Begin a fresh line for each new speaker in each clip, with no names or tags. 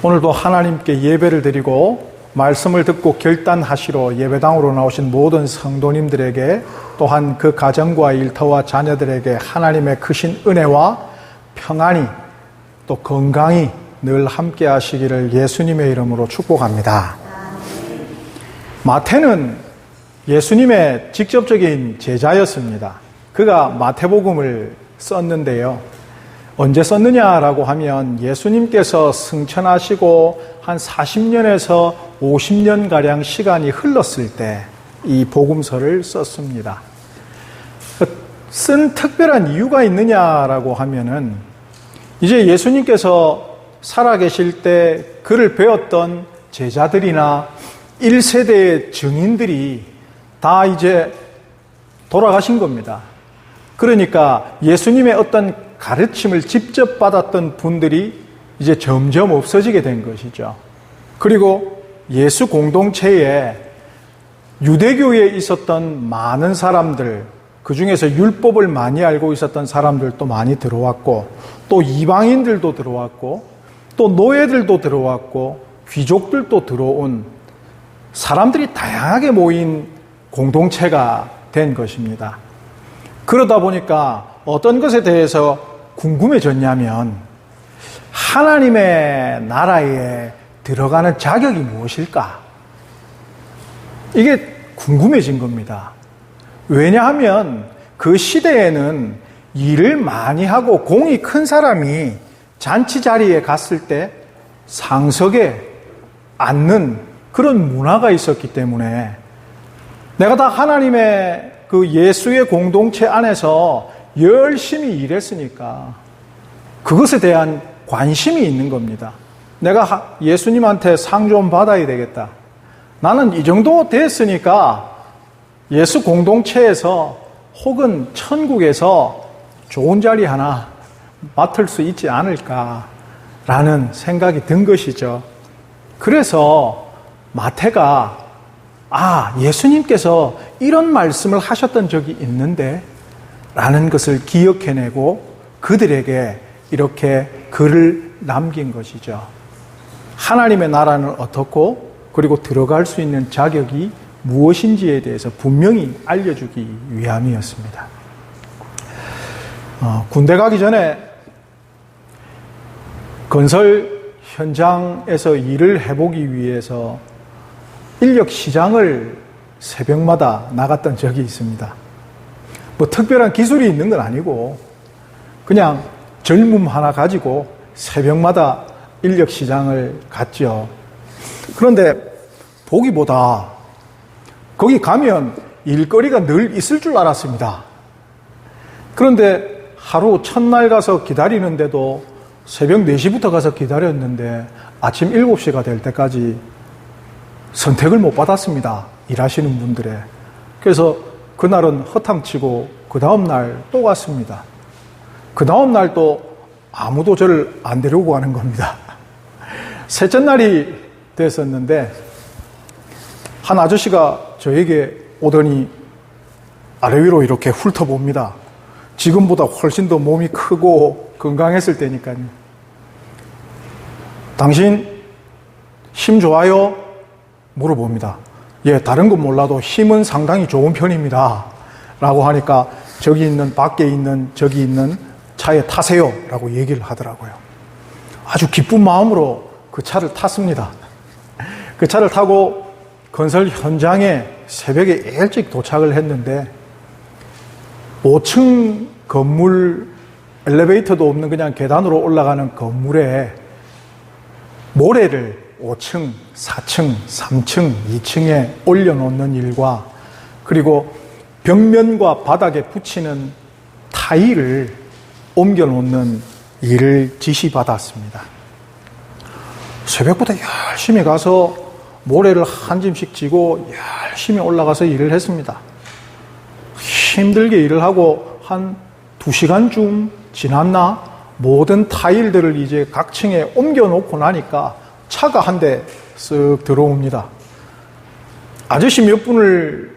오늘도 하나님께 예배를 드리고 말씀을 듣고 결단하시러 예배당으로 나오신 모든 성도님들에게, 또한 그 가정과 일터와 자녀들에게 하나님의 크신 은혜와 평안이, 또 건강이 늘 함께 하시기를 예수님의 이름으로 축복합니다. 마태는 예수님의 직접적인 제자였습니다. 그가 마태복음을 썼는데요. 언제 썼느냐라고 하면 예수님께서 승천하시고 한 40년에서 50년가량 시간이 흘렀을 때 이 복음서를 썼습니다. 쓴 특별한 이유가 있느냐라고 하면은 이제 예수님께서 살아계실 때 그를 배웠던 제자들이나 1세대의 증인들이 다 이제 돌아가신 겁니다. 그러니까 예수님의 어떤 가르침을 직접 받았던 분들이 이제 점점 없어지게 된 것이죠. 그리고 예수 공동체에 유대교에 있었던 많은 사람들, 그 중에서 율법을 많이 알고 있었던 사람들도 많이 들어왔고, 또 이방인들도 들어왔고, 또 노예들도 들어왔고, 귀족들도 들어온 사람들이 다양하게 모인 공동체가 된 것입니다. 그러다 보니까 어떤 것에 대해서 궁금해졌냐면, 하나님의 나라에 들어가는 자격이 무엇일까? 이게 궁금해진 겁니다. 왜냐하면 그 시대에는 일을 많이 하고 공이 큰 사람이 잔치 자리에 갔을 때 상석에 앉는 그런 문화가 있었기 때문에, 내가 다 하나님의 그 예수의 공동체 안에서 열심히 일했으니까 그것에 대한 관심이 있는 겁니다. 내가 예수님한테 상 좀 받아야 되겠다. 나는 이 정도 됐으니까 예수 공동체에서 혹은 천국에서 좋은 자리 하나 맡을 수 있지 않을까라는 생각이 든 것이죠. 그래서 마태가 예수님께서 이런 말씀을 하셨던 적이 있는데 라는 것을 기억해내고 그들에게 이렇게 글을 남긴 것이죠. 하나님의 나라는 어떻고, 그리고 들어갈 수 있는 자격이 무엇인지에 대해서 분명히 알려주기 위함이었습니다. 군대 가기 전에 건설 현장에서 일을 해보기 위해서 인력 시장을 새벽마다 나갔던 적이 있습니다. 뭐 특별한 기술이 있는 건 아니고 그냥 젊음 하나 가지고 새벽마다 인력 시장을 갔죠. 그런데 보기보다 거기 가면 일거리가 늘 있을 줄 알았습니다. 그런데 하루 첫날 가서 기다리는데도 새벽 4시부터 가서 기다렸는데 아침 7시가 될 때까지 선택을 못 받았습니다. 일하시는 분들의. 그래서 그날은 허탕치고 그 다음날 또 갔습니다. 그 다음날 또 아무도 저를 안 데려오고 가는 겁니다. 셋째 날이 됐었는데 한 아저씨가 저에게 오더니 아래 위로 이렇게 훑어봅니다. 지금보다 훨씬 더 몸이 크고 건강했을 때니까요. 당신 힘 좋아요? 물어봅니다. 예, 다른 건 몰라도 힘은 상당히 좋은 편입니다. 라고 하니까 저기 있는, 밖에 있는, 저기 있는 차에 타세요. 라고 얘기를 하더라고요. 아주 기쁜 마음으로 그 차를 탔습니다. 그 차를 타고 건설 현장에 새벽에 일찍 도착을 했는데 5층 건물, 엘리베이터도 없는 그냥 계단으로 올라가는 건물에 모래를 5층, 4층, 3층, 2층에 올려놓는 일과, 그리고 벽면과 바닥에 붙이는 타일을 옮겨놓는 일을 지시받았습니다. 새벽부터 열심히 가서 모래를 한 짐씩 지고 열심히 올라가서 일을 했습니다. 힘들게 일을 하고 한 2시간쯤 지났나? 모든 타일들을 이제 각 층에 옮겨놓고 나니까 차가 한 대 쓱 들어옵니다. 아저씨 몇 분을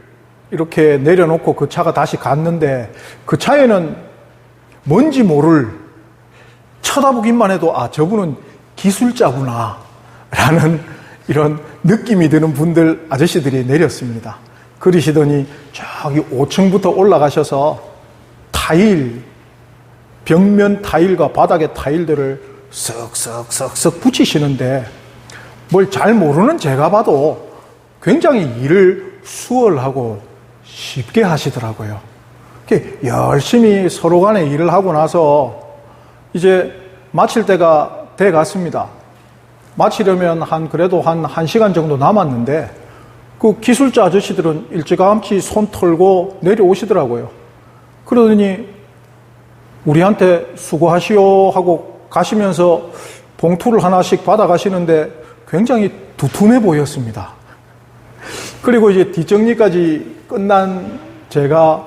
이렇게 내려놓고 그 차가 다시 갔는데 그 차에는 뭔지 모를, 쳐다보기만 해도 저분은 기술자구나 라는 이런 느낌이 드는 분들, 아저씨들이 내렸습니다. 그러시더니 저기 5층부터 올라가셔서 타일, 벽면 타일과 바닥의 타일들을 쓱쓱쓱쓱 붙이시는데 뭘 잘 모르는 제가 봐도 굉장히 일을 수월하고 쉽게 하시더라고요. 열심히 서로 간에 일을 하고 나서 이제 마칠 때가 돼 갔습니다. 마치려면 그래도 한 1시간 정도 남았는데 그 기술자 아저씨들은 일찌감치 손 털고 내려오시더라고요. 그러더니 우리한테 수고하시오 하고 가시면서 봉투를 하나씩 받아가시는데 굉장히 두툼해 보였습니다. 그리고 이제 뒷정리까지 끝난 제가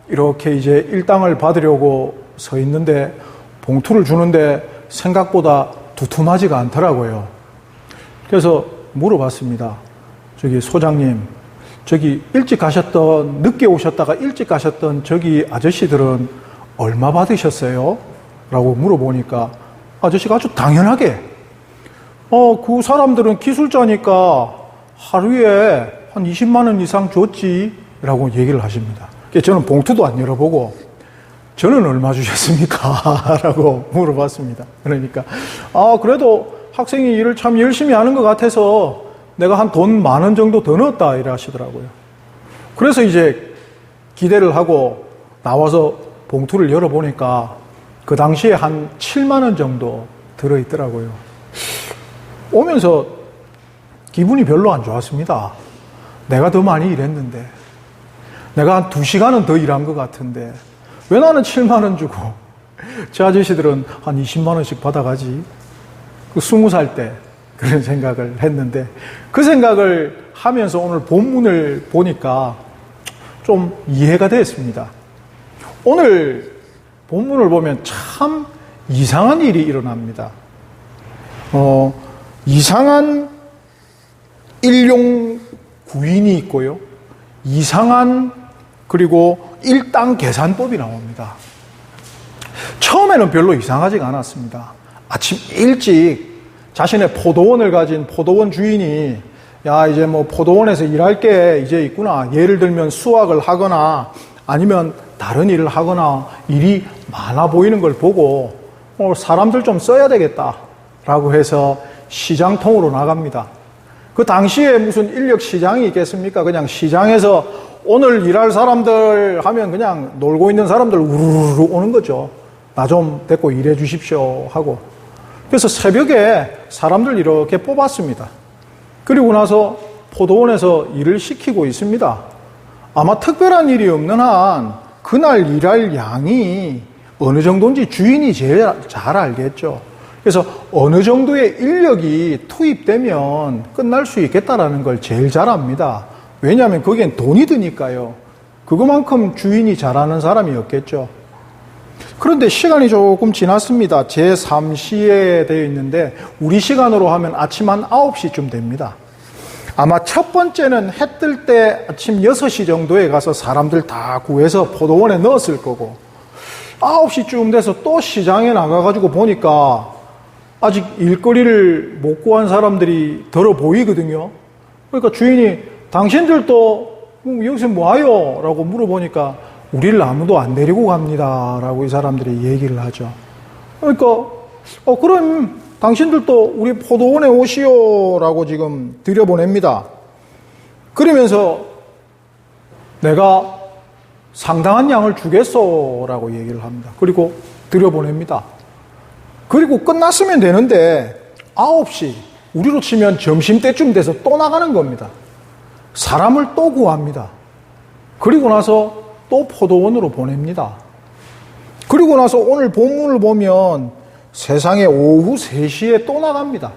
이렇게 이제 일당을 받으려고 서 있는데 봉투를 주는데 생각보다 두툼하지가 않더라고요. 그래서 물어봤습니다. 저기 소장님, 저기 일찍 가셨던, 늦게 오셨다가 일찍 가셨던 저기 아저씨들은 얼마 받으셨어요? 라고 물어보니까 아저씨가 아주 당연하게 그 사람들은 기술자니까 하루에 한 20만 원 이상 줬지 라고 얘기를 하십니다. 저는 봉투도 안 열어보고 저는 얼마 주셨습니까? 라고 물어봤습니다. 그러니까 그래도 학생이 일을 참 열심히 하는 것 같아서 내가 한 돈 10,000원 정도 더 넣었다 이래 하시더라고요. 그래서 이제 기대를 하고 나와서 봉투를 열어보니까 그 당시에 한 7만 원 정도 들어있더라고요. 오면서 기분이 별로 안 좋았습니다. 내가 더 많이 일했는데, 내가 한 2시간은 더 일한 것 같은데 왜 나는 7만 원 주고 저 아저씨들은 한 20만 원씩 받아가지? 그 20살 때 그런 생각을 했는데, 그 생각을 하면서 오늘 본문을 보니까 좀 이해가 됐습니다. 오늘 본문을 보면 참 이상한 일이 일어납니다. 이상한 일용 구인이 있고요. 이상한 그리고 일당 계산법이 나옵니다. 처음에는 별로 이상하지가 않았습니다. 아침 일찍 자신의 포도원을 가진 포도원 주인이 야, 이제 뭐 포도원에서 일할 게 이제 있구나. 예를 들면 수확을 하거나 아니면 다른 일을 하거나 일이 많아 보이는 걸 보고 사람들 좀 써야 되겠다라고 해서 시장통으로 나갑니다. 그 당시에 무슨 인력 시장이 있겠습니까? 그냥 시장에서 오늘 일할 사람들 하면 그냥 놀고 있는 사람들 우르르 오는 거죠. 나 좀 데리고 일해 주십시오 하고. 그래서 새벽에 사람들 이렇게 뽑았습니다. 그리고 나서 포도원에서 일을 시키고 있습니다. 아마 특별한 일이 없는 한 그날 일할 양이 어느 정도인지 주인이 제일 잘 알겠죠. 그래서 어느 정도의 인력이 투입되면 끝날 수 있겠다라는 걸 제일 잘 압니다. 왜냐하면 거기엔 돈이 드니까요. 그거만큼 주인이 잘하는 사람이 없겠죠. 그런데 시간이 조금 지났습니다. 제3시에 되어 있는데 우리 시간으로 하면 아침 한 9시쯤 됩니다. 아마 첫 번째는 해 뜰 때 아침 6시 정도에 가서 사람들 다 구해서 포도원에 넣었을 거고 9시쯤 돼서 또 시장에 나가가지고 보니까 아직 일거리를 못 구한 사람들이 덜어 보이거든요. 그러니까 주인이 당신들도 여기서 뭐하요? 라고 물어보니까 우리를 아무도 안 데리고 갑니다. 라고 이 사람들이 얘기를 하죠. 그러니까 그럼 당신들도 우리 포도원에 오시오. 라고 지금 들여보냅니다. 그러면서 내가 상당한 양을 주겠소. 라고 얘기를 합니다. 그리고 들여보냅니다. 그리고 끝났으면 되는데 9시, 우리로 치면 점심때쯤 돼서 또 나가는 겁니다. 사람을 또 구합니다. 그리고 나서 또 포도원으로 보냅니다. 그리고 나서 오늘 본문을 보면 세상에 오후 3시에 또 나갑니다.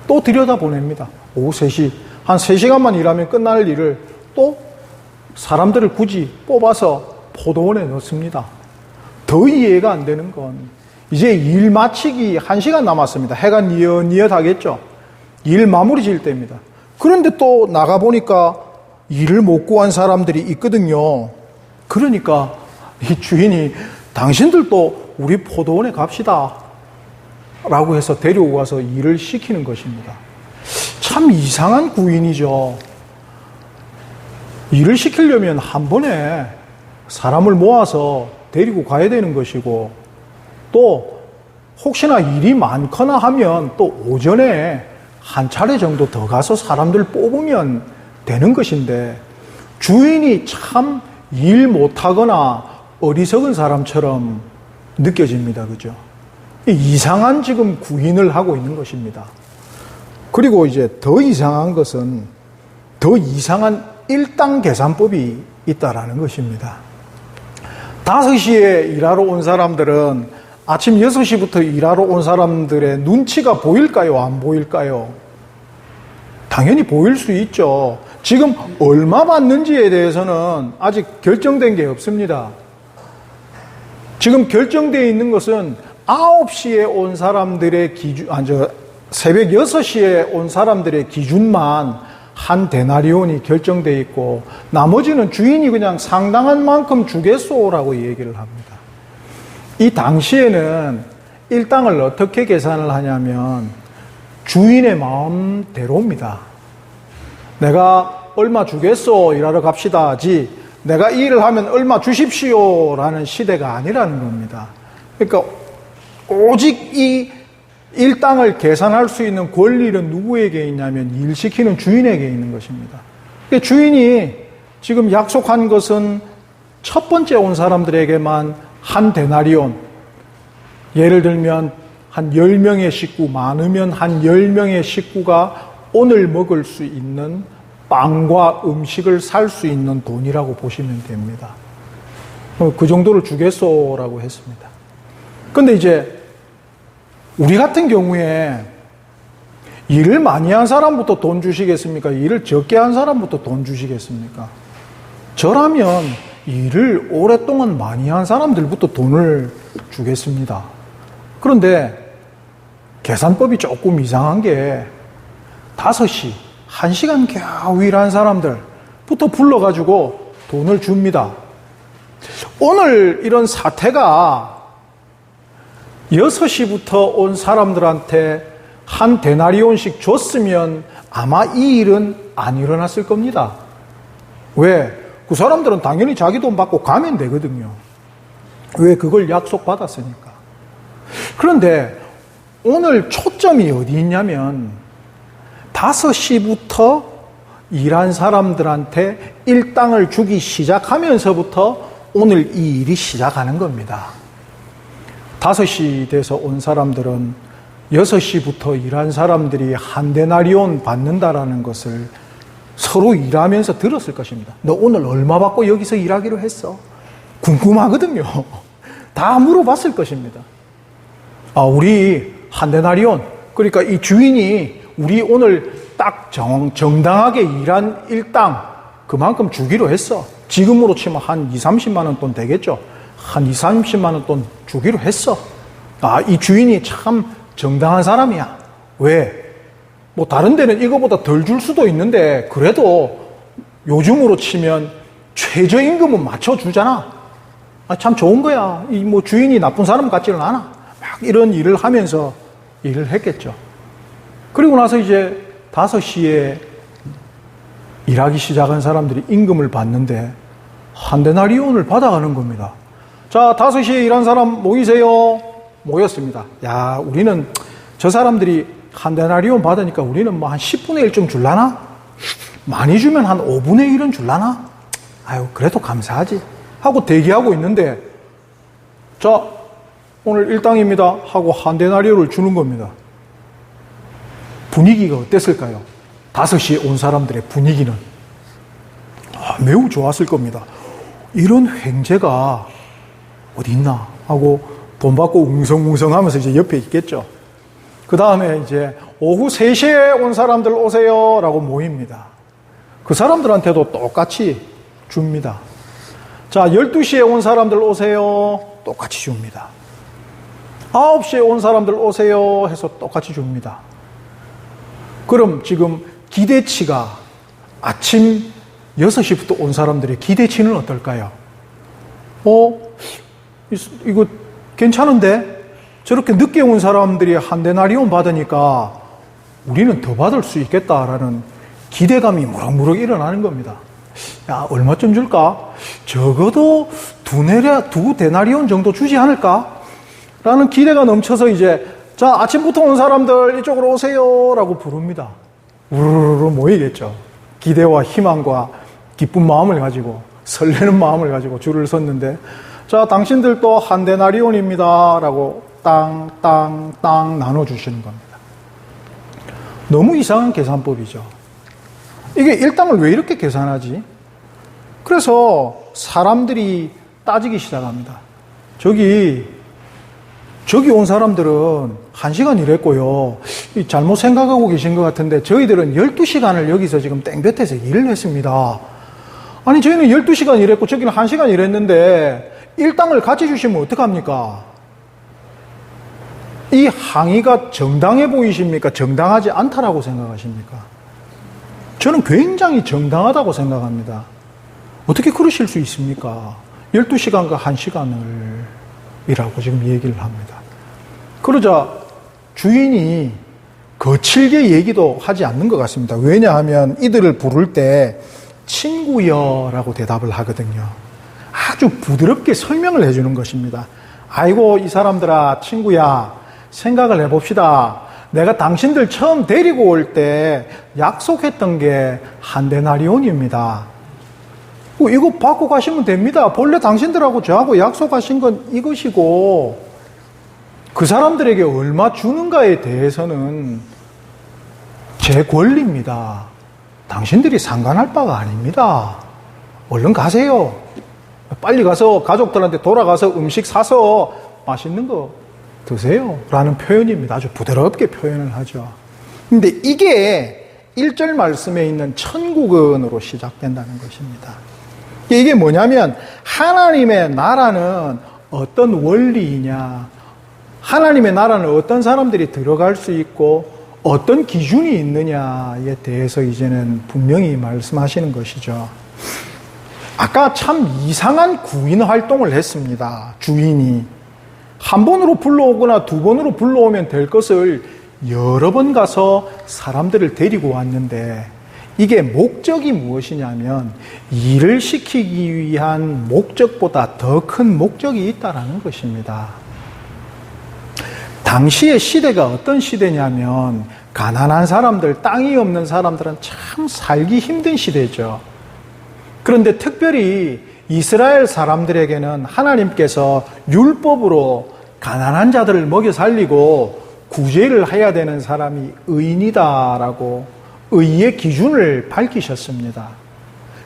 또 들여다보냅니다. 오후 3시. 한 3시간만 일하면 끝날 일을 또 사람들을 굳이 뽑아서 포도원에 넣습니다. 더 이해가 안 되는 건 이제 일 마치기 1시간 남았습니다. 해가 뉘엿뉘엿하겠죠. 일 마무리 지을 때입니다. 그런데 또 나가보니까 일을 못 구한 사람들이 있거든요. 그러니까 이 주인이 당신들도 우리 포도원에 갑시다. 라고 해서 데리고 가서 일을 시키는 것입니다. 참 이상한 구인이죠. 일을 시키려면 한 번에 사람을 모아서 데리고 가야 되는 것이고, 또 혹시나 일이 많거나 하면 또 오전에 한 차례 정도 더 가서 사람들 뽑으면 되는 것인데, 주인이 참 일 못하거나 어리석은 사람처럼 느껴집니다. 그죠? 이상한 지금 구인을 하고 있는 것입니다. 그리고 이제 더 이상한 것은 더 이상한 일당 계산법이 있다라는 것입니다. 5시에 일하러 온 사람들은 아침 6시부터 일하러 온 사람들의 눈치가 보일까요? 안 보일까요? 당연히 보일 수 있죠. 지금 얼마 받는지에 대해서는 아직 결정된 게 없습니다. 지금 결정되어 있는 것은 9시에 온 사람들의 새벽 6시에 온 사람들의 기준만 한 데나리온이 결정되어 있고, 나머지는 주인이 그냥 상당한 만큼 주겠소라고 얘기를 합니다. 이 당시에는 일당을 어떻게 계산을 하냐면 주인의 마음대로입니다. 내가 얼마 주겠소, 일하러 갑시다지, 내가 이 일을 하면 얼마 주십시오라는 시대가 아니라는 겁니다. 그러니까 오직 이 일당을 계산할 수 있는 권리는 누구에게 있냐면 일 시키는 주인에게 있는 것입니다. 그러니까 주인이 지금 약속한 것은 첫 번째 온 사람들에게만 한 데나리온, 예를 들면 한 10명의 식구, 많으면 한 10명의 식구가 오늘 먹을 수 있는 빵과 음식을 살 수 있는 돈이라고 보시면 됩니다. 그 정도를 주겠소라고 했습니다. 근데 이제 우리 같은 경우에 일을 많이 한 사람부터 돈 주시겠습니까? 일을 적게 한 사람부터 돈 주시겠습니까? 저라면 일을 오랫동안 많이 한 사람들부터 돈을 주겠습니다. 그런데 계산법이 조금 이상한 게 5시, 1시간 겨우 일한 사람들부터 불러가지고 돈을 줍니다. 오늘 이런 사태가 6시부터 온 사람들한테 한 데나리온씩 줬으면 아마 이 일은 안 일어났을 겁니다. 왜? 그 사람들은 당연히 자기 돈 받고 가면 되거든요. 왜? 그걸 약속받았으니까. 그런데 오늘 초점이 어디 있냐면 5시부터 일한 사람들한테 일당을 주기 시작하면서부터 오늘 이 일이 시작하는 겁니다. 5시 돼서 온 사람들은 6시부터 일한 사람들이 한 데나리온 받는다라는 것을 서로 일하면서 들었을 것입니다. 너 오늘 얼마 받고 여기서 일하기로 했어? 궁금하거든요. 다 물어봤을 것입니다. 우리 한 데나리온, 그러니까 이 주인이 우리 오늘 딱 정당하게 일한 일당 그만큼 주기로 했어. 지금으로 치면 한 2, 30만 원 돈 되겠죠. 한 2, 30만 원 돈 주기로 했어. 이 주인이 참 정당한 사람이야. 왜? 뭐 다른 데는 이거보다 덜 줄 수도 있는데 그래도 요즘으로 치면 최저임금은 맞춰주잖아. 참 좋은 거야. 뭐 주인이 나쁜 사람 같지는 않아. 막 이런 일을 하면서 일을 했겠죠. 그리고 나서 이제 5시에 일하기 시작한 사람들이 임금을 받는데 한 데나리온을 받아가는 겁니다. 자, 5시에 일한 사람 모이세요. 모였습니다. 야, 우리는 저 사람들이 한 데나리온 받으니까 우리는 뭐 한 10분의 1좀 줄라나? 많이 주면 한 5분의 1은 줄라나? 아유, 그래도 감사하지. 하고 대기하고 있는데, 자, 오늘 일당입니다. 하고 한 데나리온을 주는 겁니다. 분위기가 어땠을까요? 5시에 온 사람들의 분위기는 매우 좋았을 겁니다. 이런 횡재가 어디 있나 하고 돈 받고 웅성웅성 하면서 이제 옆에 있겠죠. 그 다음에 이제 오후 3시에 온 사람들 오세요 라고 모입니다. 그 사람들한테도 똑같이 줍니다. 자, 12시에 온 사람들 오세요. 똑같이 줍니다. 9시에 온 사람들 오세요 해서 똑같이 줍니다. 그럼 지금 기대치가 아침 6시부터 온 사람들의 기대치는 어떨까요? 이거 괜찮은데? 저렇게 늦게 온 사람들이 한 데나리온 받으니까 우리는 더 받을 수 있겠다라는 기대감이 무럭무럭 일어나는 겁니다. 야, 얼마쯤 줄까? 적어도 두 데나리온 정도 주지 않을까? 라는 기대가 넘쳐서 이제, 자, 아침부터 온 사람들 이쪽으로 오세요. 라고 부릅니다. 우르르 모이겠죠. 기대와 희망과 기쁜 마음을 가지고, 설레는 마음을 가지고 줄을 섰는데, 자, 당신들도 한 데나리온입니다. 라고 땅 나눠주시는 겁니다. 너무 이상한 계산법이죠. 이게 일당을 왜 이렇게 계산하지? 그래서 사람들이 따지기 시작합니다. 저기 온 사람들은 1시간 일했고요. 잘못 생각하고 계신 것 같은데 저희들은 12시간을 여기서 지금 땡볕에서 일을 했습니다. 아니 저희는 12시간 일했고 저기는 1시간 일했는데 일당을 같이 주시면 어떡합니까? 이 항의가 정당해 보이십니까? 정당하지 않다라고 생각하십니까? 저는 굉장히 정당하다고 생각합니다. 어떻게 그러실 수 있습니까? 12시간과 1시간을 이라고 지금 얘기를 합니다. 그러자 주인이 거칠게 얘기도 하지 않는 것 같습니다. 왜냐하면 이들을 부를 때 친구여라고 대답을 하거든요. 아주 부드럽게 설명을 해주는 것입니다. 아이고 이 사람들아 친구야 생각을 해봅시다. 내가 당신들 처음 데리고 올 때 약속했던 게 한 데나리온입니다. 이거 받고 가시면 됩니다. 본래 당신들하고 저하고 약속하신 건 이것이고 그 사람들에게 얼마 주는가에 대해서는 제 권리입니다. 당신들이 상관할 바가 아닙니다. 얼른 가세요. 빨리 가서 가족들한테 돌아가서 음식 사서 맛있는 거 드세요. 라는 표현입니다. 아주 부드럽게 표현을 하죠. 근데 이게 1절 말씀에 있는 천국은으로 시작된다는 것입니다. 이게 뭐냐면 하나님의 나라는 어떤 원리이냐, 하나님의 나라는 어떤 사람들이 들어갈 수 있고 어떤 기준이 있느냐에 대해서 이제는 분명히 말씀하시는 것이죠. 아까 참 이상한 구인 활동을 했습니다. 주인이 한 번으로 불러오거나 두 번으로 불러오면 될 것을 여러 번 가서 사람들을 데리고 왔는데 이게 목적이 무엇이냐면 일을 시키기 위한 목적보다 더 큰 목적이 있다는 것입니다. 당시의 시대가 어떤 시대냐면 가난한 사람들, 땅이 없는 사람들은 참 살기 힘든 시대죠. 그런데 특별히 이스라엘 사람들에게는 하나님께서 율법으로 가난한 자들을 먹여 살리고 구제를 해야 되는 사람이 의인이다라고 의의 기준을 밝히셨습니다.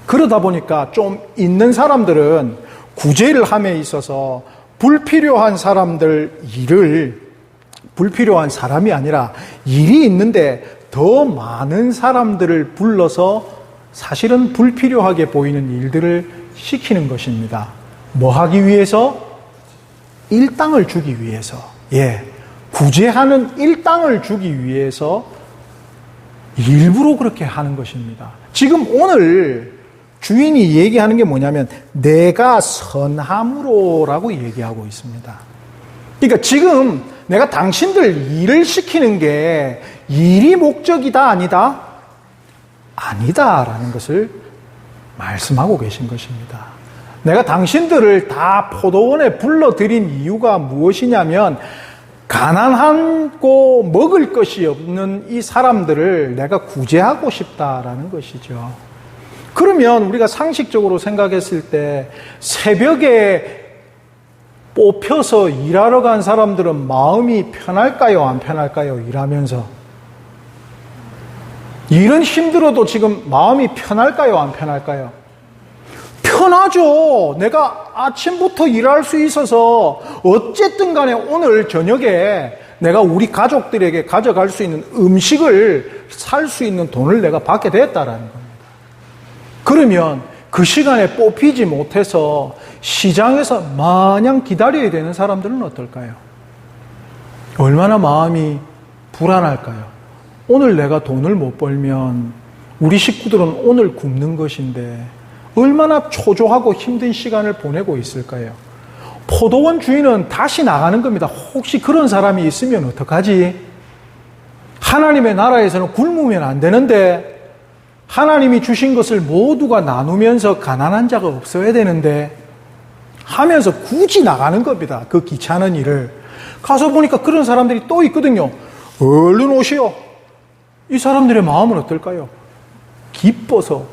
그러다 보니까 좀 있는 사람들은 구제를 함에 있어서 불필요한 사람들 일을 불필요한 사람이 아니라 일이 있는데 더 많은 사람들을 불러서 사실은 불필요하게 보이는 일들을 시키는 것입니다. 뭐 하기 위해서? 일당을 주기 위해서. 구제하는 일당을 주기 위해서 일부러 그렇게 하는 것입니다. 지금 오늘 주인이 얘기하는 게 뭐냐면 내가 선함으로라고 얘기하고 있습니다. 그러니까 지금 내가 당신들 일을 시키는 게 일이 목적이다 아니다? 아니다라는 것을 말씀하고 계신 것입니다. 내가 당신들을 다 포도원에 불러들인 이유가 무엇이냐면 가난하고 먹을 것이 없는 이 사람들을 내가 구제하고 싶다라는 것이죠. 그러면 우리가 상식적으로 생각했을 때 새벽에 뽑혀서 일하러 간 사람들은 마음이 편할까요? 안 편할까요? 일하면서. 일은 힘들어도 지금 마음이 편할까요? 안 편할까요? 편하죠. 내가 아침부터 일할 수 있어서 어쨌든 간에 오늘 저녁에 내가 우리 가족들에게 가져갈 수 있는 음식을 살 수 있는 돈을 내가 받게 됐다라는 겁니다. 그러면 그 시간에 뽑히지 못해서 시장에서 마냥 기다려야 되는 사람들은 어떨까요? 얼마나 마음이 불안할까요? 오늘 내가 돈을 못 벌면 우리 식구들은 오늘 굶는 것인데 얼마나 초조하고 힘든 시간을 보내고 있을까요? 포도원 주인은 다시 나가는 겁니다. 혹시 그런 사람이 있으면 어떡하지? 하나님의 나라에서는 굶으면 안 되는데, 하나님이 주신 것을 모두가 나누면서 가난한 자가 없어야 되는데 하면서 굳이 나가는 겁니다. 그 귀찮은 일을. 가서 보니까 그런 사람들이 또 있거든요. 얼른 오시오. 이 사람들의 마음은 어떨까요? 기뻐서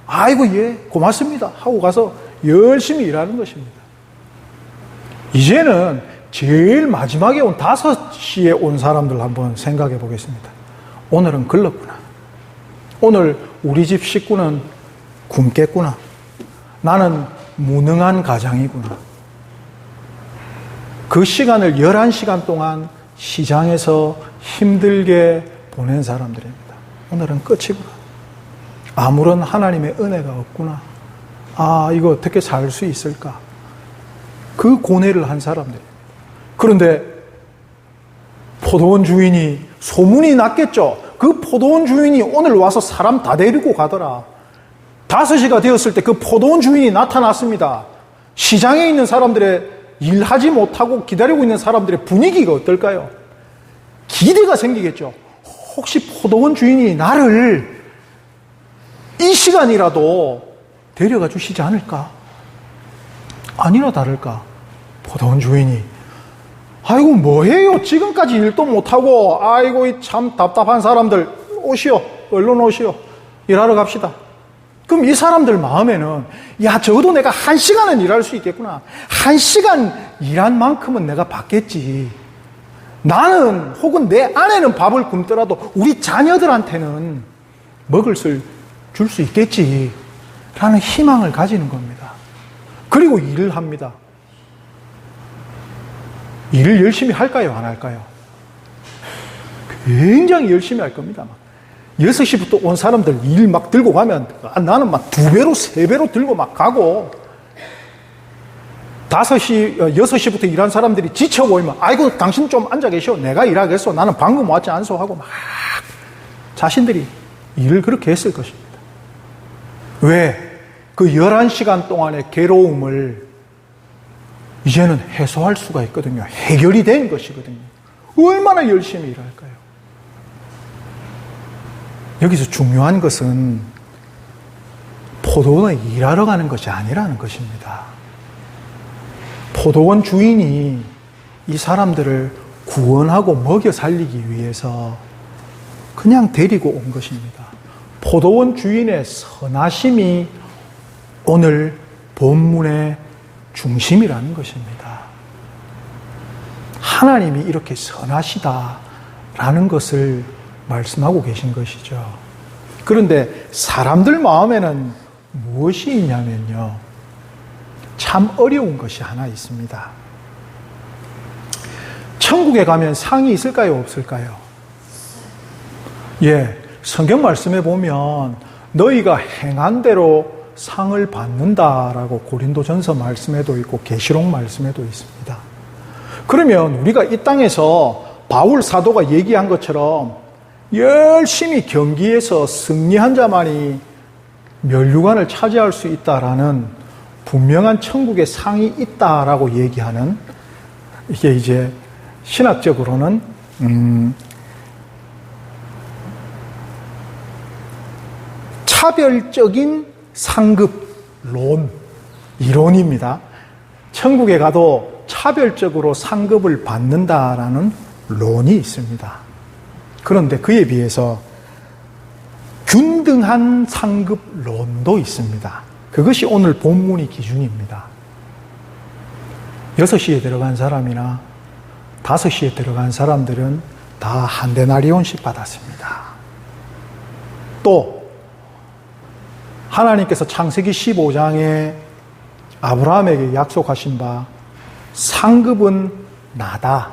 아이고 예 고맙습니다 하고 가서 열심히 일하는 것입니다. 이제는 제일 마지막에 온 5시에 온 사람들 한번 생각해 보겠습니다. 오늘은 글렀구나. 오늘 우리 집 식구는 굶겠구나. 나는 무능한 가장이구나. 그 시간을 11시간 동안 시장에서 힘들게 보낸 사람들입니다. 오늘은 끝이구나. 아무런 하나님의 은혜가 없구나. 아, 이거 어떻게 살 수 있을까? 그 고뇌를 한 사람들. 그런데 포도원 주인이 소문이 났겠죠. 그 포도원 주인이 오늘 와서 사람 다 데리고 가더라. 5시가 되었을 때 그 포도원 주인이 나타났습니다. 시장에 있는 사람들의 일하지 못하고 기다리고 있는 사람들의 분위기가 어떨까요? 기대가 생기겠죠. 혹시 포도원 주인이 나를 이 시간이라도 데려가 주시지 않을까? 아니나 다를까? 포도원 주인이 아이고 뭐해요? 지금까지 일도 못하고 아이고 참 답답한 사람들 오시오. 얼른 오시오. 일하러 갑시다. 그럼 이 사람들 마음에는 야 적어도 내가 1시간은 일할 수 있겠구나. 1시간 일한 만큼은 내가 받겠지. 나는 혹은 내 아내는 밥을 굶더라도 우리 자녀들한테는 먹을 줄 수 있겠지 라는 희망을 가지는 겁니다. 그리고 일을 합니다. 일을 열심히 할까요? 안 할까요? 굉장히 열심히 할 겁니다. 6시부터 온 사람들 일 막 들고 가면 나는 막 2배로 3배로 들고 막 가고 6시부터 일한 사람들이 지쳐 보이면 아이고 당신 좀 앉아 계시오. 내가 일하겠소. 나는 방금 왔지 않소 하고 막 자신들이 일을 그렇게 했을 것입니다. 왜? 그 11시간 동안의 괴로움을 이제는 해소할 수가 있거든요. 해결이 된 것이거든요. 얼마나 열심히 일할까요? 여기서 중요한 것은 포도원에 일하러 가는 것이 아니라는 것입니다. 포도원 주인이 이 사람들을 구원하고 먹여 살리기 위해서 그냥 데리고 온 것입니다. 포도원 주인의 선하심이 오늘 본문의 중심이라는 것입니다. 하나님이 이렇게 선하시다라는 것을 말씀하고 계신 것이죠. 그런데 사람들 마음에는 무엇이 있냐면요. 참 어려운 것이 하나 있습니다. 천국에 가면 상이 있을까요? 없을까요? 예, 성경 말씀에 보면 너희가 행한 대로 상을 받는다라고 고린도전서 말씀에도 있고 계시록 말씀에도 있습니다. 그러면 우리가 이 땅에서 바울 사도가 얘기한 것처럼 열심히 경기에서 승리한 자만이 멸류관을 차지할 수 있다라는 분명한 천국의 상이 있다라고 얘기하는, 이게 이제 신학적으로는 차별적인 상급론 이론입니다. 천국에 가도 차별적으로 상급을 받는다라는 론이 있습니다. 그런데 그에 비해서 균등한 상급론도 있습니다. 그것이 오늘 본문의 기준입니다. 6시에 들어간 사람이나 5시에 들어간 사람들은 다 한 데나리온씩 받았습니다. 또 하나님께서 창세기 15장에 아브라함에게 약속하신 바 상급은 나다.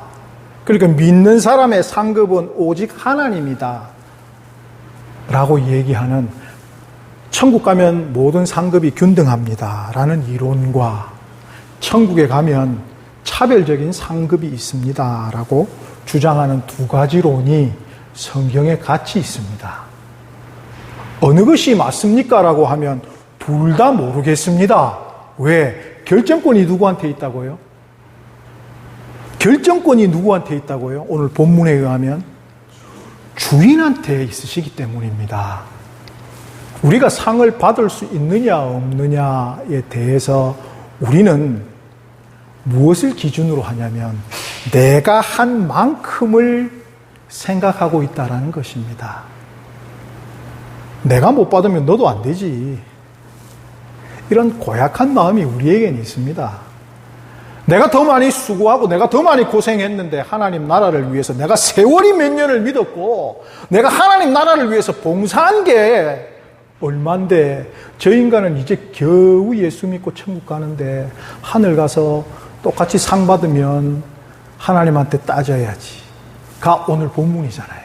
그러니까 믿는 사람의 상급은 오직 하나님이다 라고 얘기하는, 천국 가면 모든 상급이 균등합니다 라는 이론과 천국에 가면 차별적인 상급이 있습니다 라고 주장하는 두 가지 론이 성경에 같이 있습니다. 어느 것이 맞습니까? 라고 하면 둘 다 모르겠습니다. 왜? 결정권이 누구한테 있다고요? 결정권이 누구한테 있다고요? 오늘 본문에 의하면 주인한테 있으시기 때문입니다. 우리가 상을 받을 수 있느냐 없느냐에 대해서 우리는 무엇을 기준으로 하냐면 내가 한 만큼을 생각하고 있다라는 것입니다. 내가 못 받으면 너도 안 되지. 이런 고약한 마음이 우리에게는 있습니다. 내가 더 많이 수고하고 내가 더 많이 고생했는데 하나님 나라를 위해서 내가 세월이 몇 년을 믿었고 내가 하나님 나라를 위해서 봉사한 게 얼만데 저 인간은 이제 겨우 예수 믿고 천국 가는데 하늘 가서 똑같이 상 받으면 하나님한테 따져야지. 가 오늘 본문이잖아요.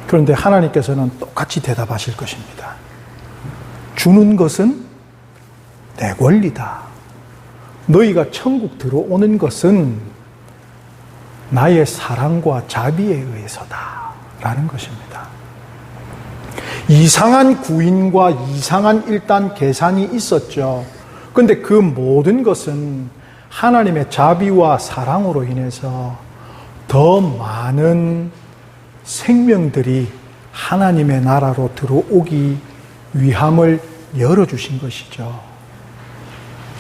그런데 하나님께서는 똑같이 대답하실 것입니다. 주는 것은 내 권리다. 너희가 천국 들어오는 것은 나의 사랑과 자비에 의해서다. 라는 것입니다. 이상한 구인과 이상한 일단 계산이 있었죠. 그런데 그 모든 것은 하나님의 자비와 사랑으로 인해서 더 많은 생명들이 하나님의 나라로 들어오기 위함을 열어주신 것이죠.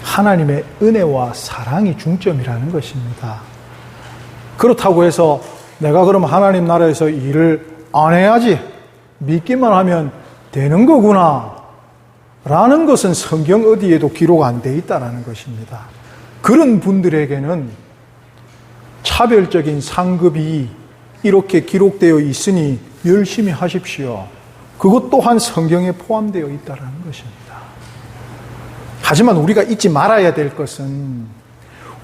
하나님의 은혜와 사랑이 중점이라는 것입니다. 그렇다고 해서 내가 그럼 하나님 나라에서 일을 안 해야지, 믿기만 하면 되는 거구나 라는 것은 성경 어디에도 기록 안 돼 있다는 것입니다. 그런 분들에게는 차별적인 상급이 이렇게 기록되어 있으니 열심히 하십시오. 그것 또한 성경에 포함되어 있다는 것입니다. 하지만 우리가 잊지 말아야 될 것은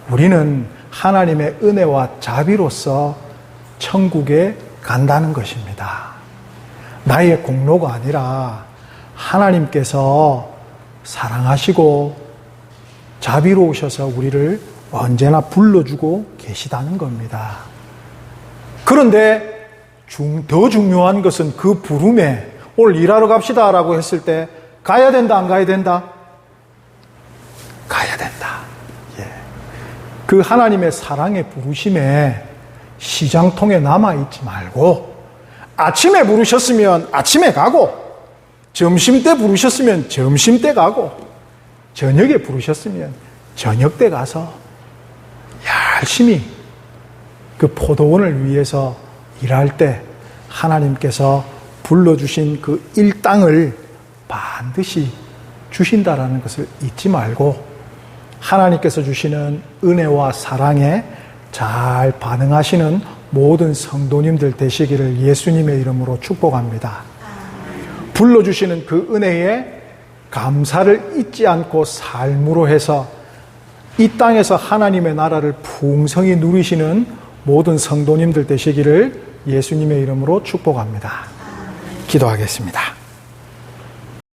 우리는 하나님의 은혜와 자비로서 천국에 간다는 것입니다. 나의 공로가 아니라 하나님께서 사랑하시고 자비로우셔서 우리를 언제나 불러주고 계시다는 겁니다. 그런데 더 중요한 것은 그 부름에 오늘 일하러 갑시다 라고 했을 때 가야 된다 안 가야 된다? 가야 된다. 예. 그 하나님의 사랑의 부르심에 시장통에 남아있지 말고 아침에 부르셨으면 아침에 가고 점심때 부르셨으면 점심때 가고 저녁에 부르셨으면 저녁때 가서 열심히 그 포도원을 위해서 일할 때 하나님께서 불러주신 그 일당을 반드시 주신다라는 것을 잊지 말고 하나님께서 주시는 은혜와 사랑에 잘 반응하시는 모든 성도님들 되시기를 예수님의 이름으로 축복합니다. 불러주시는 그 은혜에 감사를 잊지 않고 삶으로 해서 이 땅에서 하나님의 나라를 풍성히 누리시는 모든 성도님들 되시기를 예수님의 이름으로 축복합니다. 기도하겠습니다.